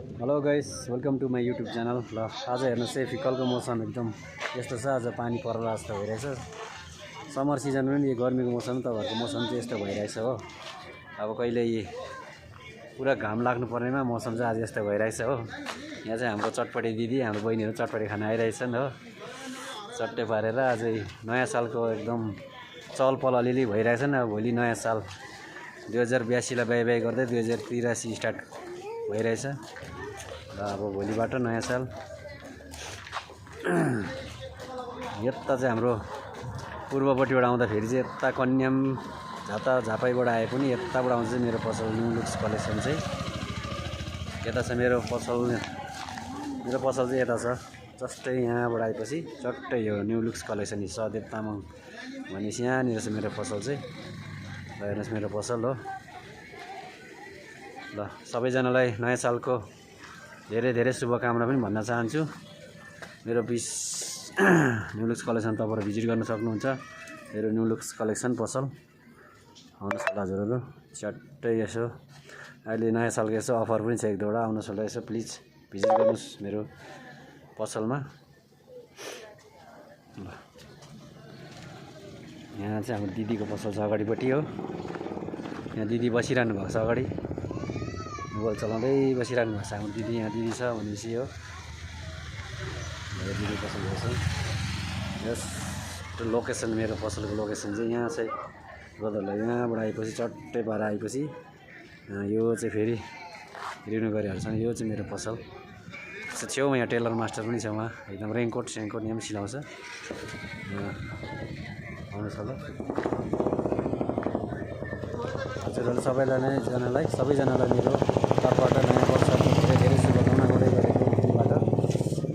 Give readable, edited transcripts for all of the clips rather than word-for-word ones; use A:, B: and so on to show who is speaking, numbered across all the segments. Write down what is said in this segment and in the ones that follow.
A: Hello guys, welcome to my YouTube channel. ल आज हेर्नुहोस् है, फिकलको मौसम एकदम यस्तो छ। आज पानी पर्ला जस्तो भइरहेछ। समर सिजन पनि यो गर्मीको मौसम, तपाईँहरूको मौसम चाहिँ यस्तो भइरहेछ हो। अब कहिले पुरा घाम लाग्नु पर्नेमा मौसम चाहिँ आज यस्तो भइरहेछ हो। यहाँ चाहिँ हाम्रो चटपटे दिदी, हाम्रो बहिनीहरू चटपटे खाना आइरहेछन् हो। चट्टे पारेर आज नयाँ सालको एकदम चहल पहल अलिअलि भइरहेछ नि। अब भोलि नयाँ साल 2082लाई बाई बाई गर्दै 2083 स्टार्ट भइरहेछ। र अब भोलिबाट नयाँ साल। यता चाहिँ हाम्रो पूर्वपट्टिबाट आउँदाखेरि चाहिँ यता कन्याम झापाइबाट आए पनि यताबाट आउँछ चाहिँ मेरो पसल न्यू लुक्स कलेक्सन चाहिँ यता छ। मेरो पसल चाहिँ यता छ। जस्तै यहाँबाट आएपछि चट्टै यो न्यू लुक्स कलेक्सन सदेव तामाङ भनेपछि यहाँनिर छ मेरो पसल चाहिँ। ल हेर्नुहोस् मेरो पसल हो। ल सबैजनालाई नयाँ सालको धेरै धेरै शुभकामना पनि भन्न चाहन्छु। मेरो न्यू लुक्स कलेक्सन तपाईँहरू भिजिट गर्न सक्नुहुन्छ। मेरो न्यू लुक्स कलेक्सन पसल आउनुहोस् होला हजुरहरू। चट्टै यसो अहिले नयाँ सालको यसो अफर पनि छ, एक दुईवटा। आउनुहोस् होला यसो प्लिज भिजिट गर्नुहोस् मेरो पसलमा। ल यहाँ चाहिँ हाम्रो दिदीको पसल छ अगाडिपट्टि हो। यहाँ दिदी बसिरहनु भएको छ अगाडि, मोबाइल चलाउँदै बसिरहनु भएको छ हाम्रो दिदी। यहाँ दिदी छ भनेपछि हो दिदी पसल रहेछ। यस लोकेसन, मेरो पसलको लोकेसन चाहिँ यहाँ चाहिँ गदरलाई यहाँबाट आएपछि चट्टै पारा आएपछि यो चाहिँ फेरि रिन्यू गरिहाल्छ। यो चाहिँ मेरो पसल। त्यसको छेउमा यहाँ टेलर मास्टर पनि छ, उहाँ एकदम रेनकोट यहाँ पनि सिलाउँछ। आउनुहोस् होला हजुरहरू सबैजनालाई मेरो तर्फबाट नयाँ वर्षको धेरै धेरै शुभकामना गर्दै गरेको दिनबाट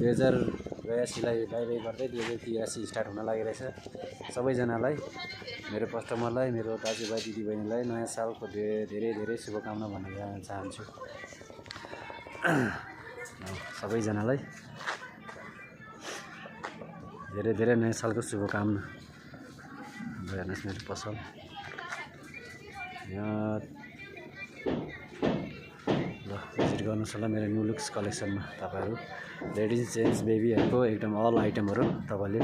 A: 2082लाई बाई बाई गर्दै 2083 स्टार्ट हुन लागिरहेछ। सबैजनालाई, मेरो कस्टमरलाई, मेरो दाजुभाइ दिदीबहिनीलाई नयाँ सालको धेरै धेरै शुभकामना भन्न चाहन्छु। सबैजनालाई धेरै धेरै नयाँ सालको शुभकामना। हेर्नुहोस् मेरो पसल यहाँ। ल भिजिट गर्नुहोस् होला मेरो न्यू लुक्स कलेक्सनमा। तपाईँहरू लेडिज जेन्ट्स बेबीहरूको एकदम अल आइटमहरू तपाईँले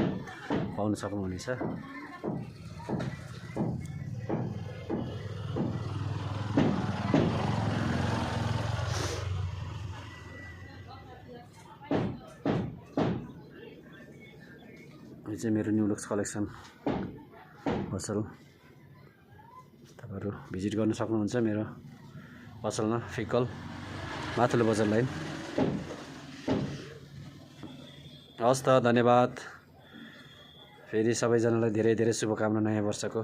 A: पाउन सक्नुहुनेछ। यो चाहिँ मेरो न्यू लुक्स कलेक्सन पसल। तपाईँहरू भिजिट गर्न सक्नुहुन्छ मेरो पसलमा। फिकल माथिल्लो बजार लाइन। हस् त, धन्यवाद। फेरि सबैजनालाई धेरै धेरै शुभकामना नयाँ वर्षको।